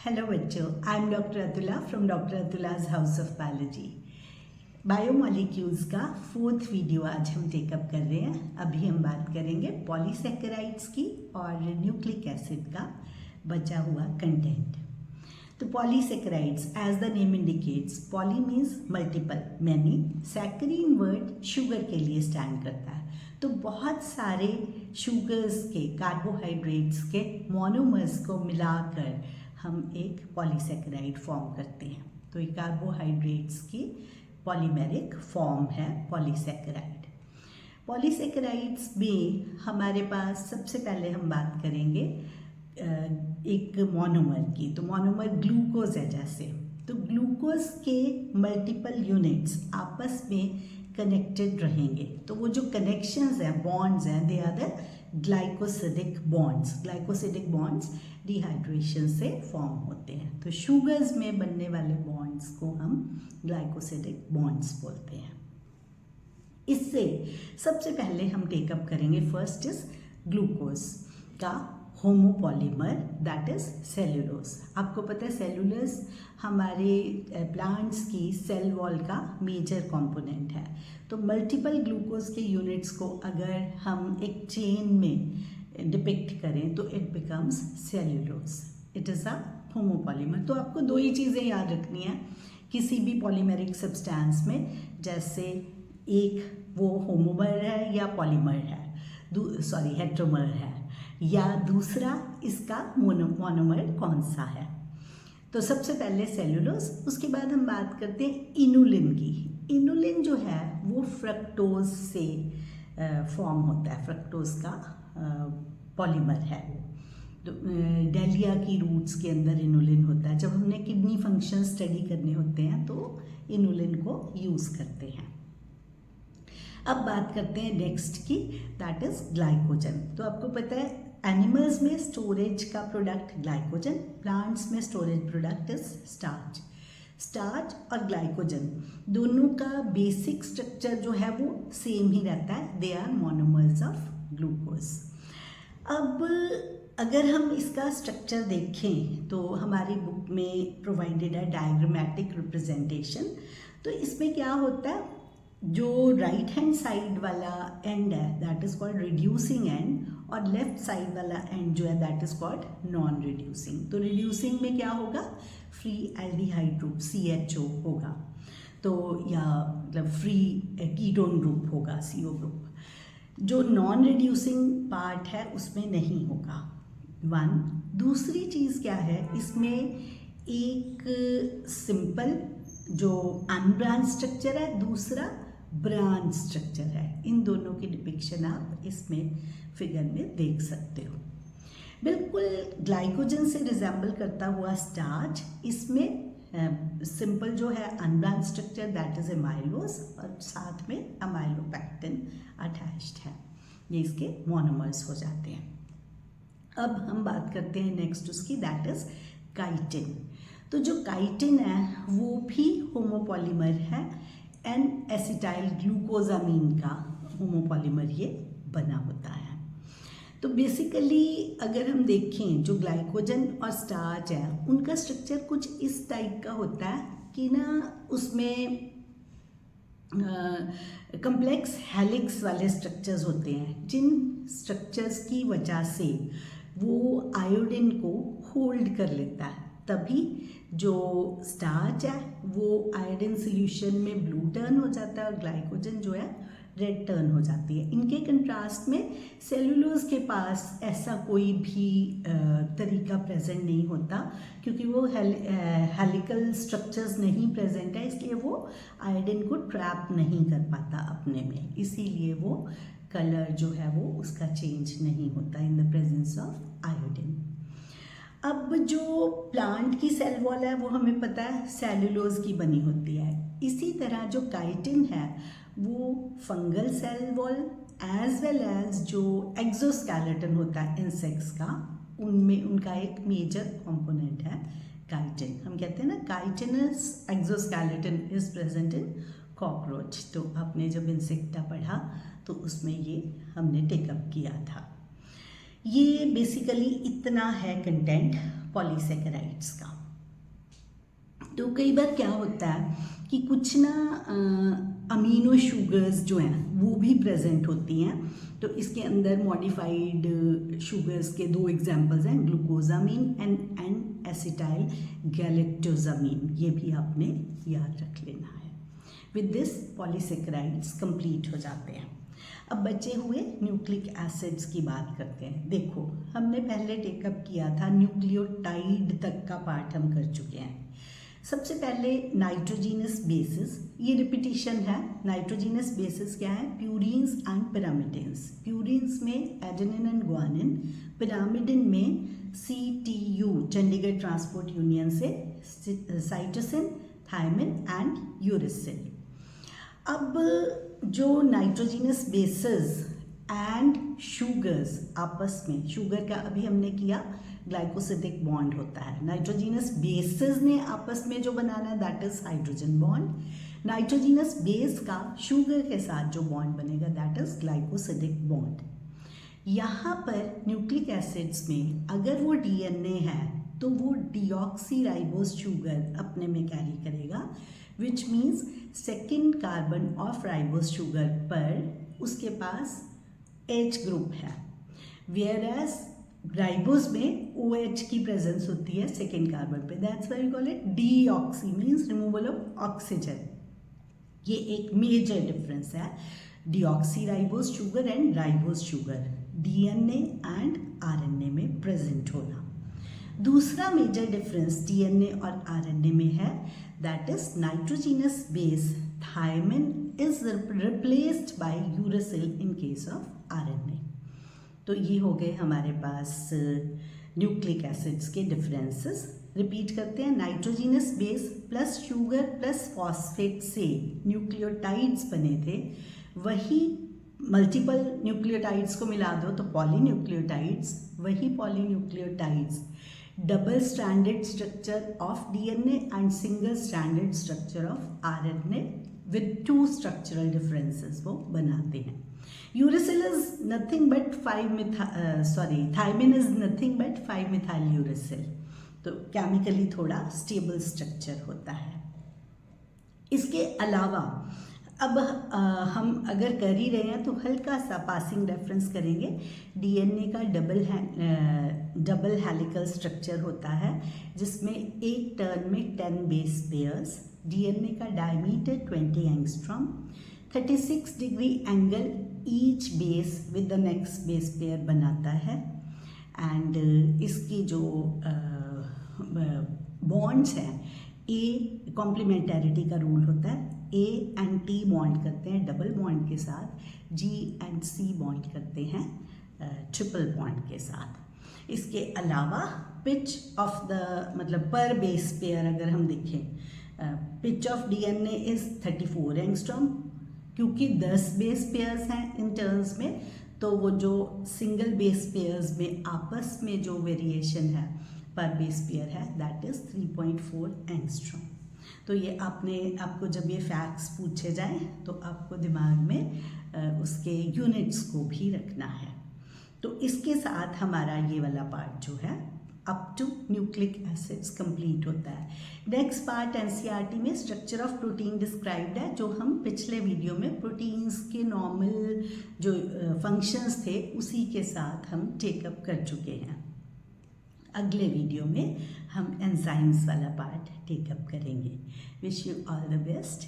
Hello बच्चों, I am doctor Atula from doctor Atula's house of biology. Biomolecules का 4th video आज हम टेकअप कर रहे हैं। अभी हम बात करेंगे पॉलीसेकेराइड्स की और न्यूक्लिक एसिड का बचा हुआ कंटेंट। तो polysaccharides, as the name indicates, poly means multiple, many, saccharine word sugar के लिए स्टैंड करता है। तो बहुत सारे शुगर्स के, कार्बोहाइड्रेट्स के मोनोमर्स को मिलाकर हम एक पॉलीसेकेराइड फॉर्म करते हैं। तो ये कार्बोहाइड्रेट्स की पॉलीमेरिक फॉर्म है पॉलीसेकेराइड। पॉलीसेकेराइड्स में हमारे पास सबसे पहले हम बात करेंगे एक मोनोमर की। तो मोनोमर ग्लूकोज है जैसे, तो ग्लूकोज के मल्टीपल यूनिट्स आपस में कनेक्टेड रहेंगे। तो वो जो कनेक्शंस हैं, बॉन्ड्स हैं, they are the glycosidic bonds. Glycosidic bonds dehydration से फॉर्म होते हैं। तो शुगर्स में बनने वाले बॉन्ड्स को हम ग्लाइकोसिडिक बॉन्ड्स बोलते हैं। इससे सबसे पहले हम टेकअप करेंगे, फर्स्ट इज ग्लूकोज का होमोपॉलीमर, दैट इज सेल्यूलोज। आपको पता है सेल्यूलोज हमारे प्लांट्स की सेल वॉल का मेजर कंपोनेंट है। तो मल्टीपल ग्लूकोज के यूनिट्स को अगर हम एक चेन में डिपिक्ट करें तो it becomes cellulose. It is a homopolymer. तो आपको दो ही चीज़ें याद रखनी है किसी भी पॉलीमेरिक सब्सटेंस में, जैसे एक वो होमोमर है या पॉलीमर है, हेट्रोमर है, या दूसरा इसका मोनोमर कौन सा है। तो सबसे पहले सेल्यूलोज, उसके बाद हम बात करते हैं इनुलिन की। इनुलिन जो है वो फ्रक्टोज से फॉर्म होता है, फ्रक्टोज का पॉलीमर है वो। तो डेलिया की रूट्स के अंदर इनुलिन होता है। जब हमने किडनी फंक्शन स्टडी करने होते हैं तो इनुलिन को यूज़ करते हैं। अब बात करते हैं नेक्स्ट की, दैट इज ग्लाइकोजन। तो आपको पता है एनिमल्स में स्टोरेज का प्रोडक्ट ग्लाइकोजन, प्लांट्स में storage product is starch. Starch और ग्लाइकोजन दोनों का बेसिक स्ट्रक्चर जो है वो सेम ही रहता है, they are monomers of glucose. अब अगर हम इसका स्ट्रक्चर देखें तो हमारी बुक में प्रोवाइडेड है डायग्रामेटिक रिप्रेजेंटेशन। तो इसमें क्या होता है, जो राइट हैंड साइड वाला एंड है that is called reducing and, और लेफ्ट साइड वाला एंड जो है that is called non reducing. तो रिड्यूसिंग में क्या होगा, फ्री एल्डिहाइड ग्रुप CHO होगा, तो या मतलब फ्री कीटोन ग्रुप होगा, CO ग्रुप। जो नॉन रिड्यूसिंग पार्ट है उसमें नहीं होगा। दूसरी चीज़ क्या है, इसमें एक सिंपल जो अनब्रांच स्ट्रक्चर है, दूसरा ब्रांच स्ट्रक्चर है। इन दोनों की डिपिक्शन आप इसमें फिगर में देख सकते हो। बिल्कुल ग्लाइकोजन से रिजेंबल करता हुआ स्टार्च, इसमें सिंपल जो है unbranch structure that is amylose, और साथ में अमाइलोपेक्टिन अटैच्ड है। ये इसके मोनोमर्स हो जाते हैं। अब हम बात करते हैं नेक्स्ट उसकी, दैट इज काइटिन। तो जो काइटिन है वो भी होमोपॉलीमर है, एन एसिटाइल ग्लूकोजामीन का होमोपॉलीमर ये बना होता है। तो बेसिकली अगर हम देखें जो ग्लाइकोजन और स्टार्च है उनका स्ट्रक्चर कुछ इस टाइप का होता है कि ना उसमें कम्प्लेक्स हेलिक्स वाले स्ट्रक्चर्स होते हैं, जिन स्ट्रक्चर्स की वजह से वो आयोडीन को होल्ड कर लेता है। तभी जो स्टार्च है वो आयोडीन सोल्यूशन में ब्लू टर्न हो जाता है और ग्लाइकोजन जो है रेड टर्न हो जाती है। इनके कंट्रास्ट में सेल्यूलोज के पास ऐसा कोई भी तरीका प्रेजेंट नहीं होता, क्योंकि वो हेलिकल स्ट्रक्चर्स नहीं प्रेजेंट है, इसलिए वो आयोडीन को ट्रैप नहीं कर पाता अपने में, इसीलिए वो कलर जो है वो उसका चेंज नहीं होता in the presence of iodine. अब जो प्लांट की सेल वॉल है वो हमें पता है सेल्यूलोज की बनी होती है। इसी तरह जो काइटिन है वो fungal cell wall as well as जो एक्सोस्केलेटन होता है इंसेक्ट्स का, उनमें उनका एक मेजर कंपोनेंट है काइटिन। हम कहते हैं ना chitinous exoskeleton is present in cockroach. तो आपने जब इंसेक्टा पढ़ा तो उसमें ये हमने टेकअप किया था। ये बेसिकली इतना है कंटेंट पॉलीसेकेराइड्स का। तो कई बार क्या होता है कि कुछ ना अमीनो शुगर्स जो हैं वो भी प्रेजेंट होती हैं। तो इसके अंदर मॉडिफाइड शुगर्स के 2 एग्जांपल्स हैं, ग्लूकोजामीन एंड एसिटाइल गैलेक्टोजामीन। ये भी आपने याद रख लेना है। विद दिस पॉलीसेकेराइड्स कंप्लीट हो जाते हैं। अब बचे हुए न्यूक्लिक एसिड्स की बात करते हैं। देखो, हमने पहले टेकअप किया था, न्यूक्लियोटाइड तक का पार्ट हम कर चुके हैं। सबसे पहले नाइट्रोजीनस बेसिस, ये रिपीटिशन है। नाइट्रोजीनस बेसिस क्या है? प्यूरीन्स एंड पिरामिडिन्स। प्यूरीन्स में एडेनिन एंड ग्वानिन, पिरामिडिन में CTU चंडीगढ़ ट्रांसपोर्ट यूनियन से साइटोसिन, थायमिन एंड यूरिसिल। अब जो नाइट्रोजीनस बेसिस एंड शुगर्स आपस में, शुगर का अभी हमने किया, ग्लाइकोसिडिक बॉन्ड होता है। नाइट्रोजीनस बेसिस ने आपस में जो बनाना है that is hydrogen bond. Nitrogenous base का शुगर के साथ जो बॉन्ड बनेगा दैट इज ग्लाइकोसिडिक बॉन्ड। यहाँ पर न्यूक्लिक एसिड्स में अगर वो DNA है तो वो डीऑक्सीराइबोस शुगर अपने में कैरी करेगा, which means second carbon of ribose sugar पर उसके पास H ग्रुप है। वेयर एज राइबोस में OH की प्रेजेंस होती है सेकेंड कार्बन पे, that's why we call it deoxy, means removal of oxygen. ये एक मेजर डिफरेंस है, deoxyribose sugar and ribose sugar, DNA and RNA में प्रेजेंट होना। दूसरा मेजर डिफरेंस DNA और RNA में है, that is nitrogenous base thymine is replaced by uracil in case of RNA। तो ये हो गए हमारे पास न्यूक्लिक एसिड्स के डिफरेंसेस। रिपीट करते हैं, nitrogenous base plus sugar plus phosphate से न्यूक्लियोटाइड्स बने थे, वही मल्टीपल न्यूक्लियोटाइड्स को मिला दो तो पॉलीन्यूक्लियोटाइड्स, वही polynucleotides double stranded structure of DNA and single stranded structure of RNA with 2 structural differences वो बनाते हैं। Uracil is nothing but thymine is nothing but 5-methyl uracil. तो केमिकली थोड़ा स्टेबल स्ट्रक्चर होता है। इसके अलावा अब हम अगर कर ही रहे हैं तो हल्का सा पासिंग रेफरेंस करेंगे। DNA का डबल हेलिकल स्ट्रक्चर होता है जिसमें एक टर्न में 10 बेस पेयर्स, DNA का diameter 20 angstrom, 36 degree angle each base with the next base pair बनाता है। एंड इसकी जो बॉन्ड्स हैं, A कॉम्प्लीमेंटैरिटी का रूल होता है, A एंड T बॉन्ड करते हैं डबल बॉन्ड के साथ, G एंड C बॉन्ड करते हैं ट्रिपल बॉन्ड के साथ। इसके अलावा पिच ऑफ द मतलब पर बेस पेयर अगर हम देखें, pitch of DNA is 34 angstrom. क्योंकि 10 बेस पेयर्स हैं इन टर्न्स में, तो वो जो सिंगल बेस पेयर्स में आपस में जो वेरिएशन है पर बेस पेयर है दैट इज 3.4 एंगस्ट्रॉम। तो ये आपको जब ये फैक्ट्स पूछे जाएं तो आपको दिमाग में उसके यूनिट्स को भी रखना है। तो इसके साथ हमारा ये वाला पार्ट जो है up to nucleic acids complete होता है। नेक्स्ट पार्ट NCERT में स्ट्रक्चर ऑफ प्रोटीन डिस्क्राइब्ड है, जो हम पिछले वीडियो में प्रोटीन्स के नॉर्मल जो फंक्शंस थे उसी के साथ हम टेकअप कर चुके हैं। अगले वीडियो में हम एंजाइम्स वाला पार्ट टेकअप करेंगे। Wish you all the best.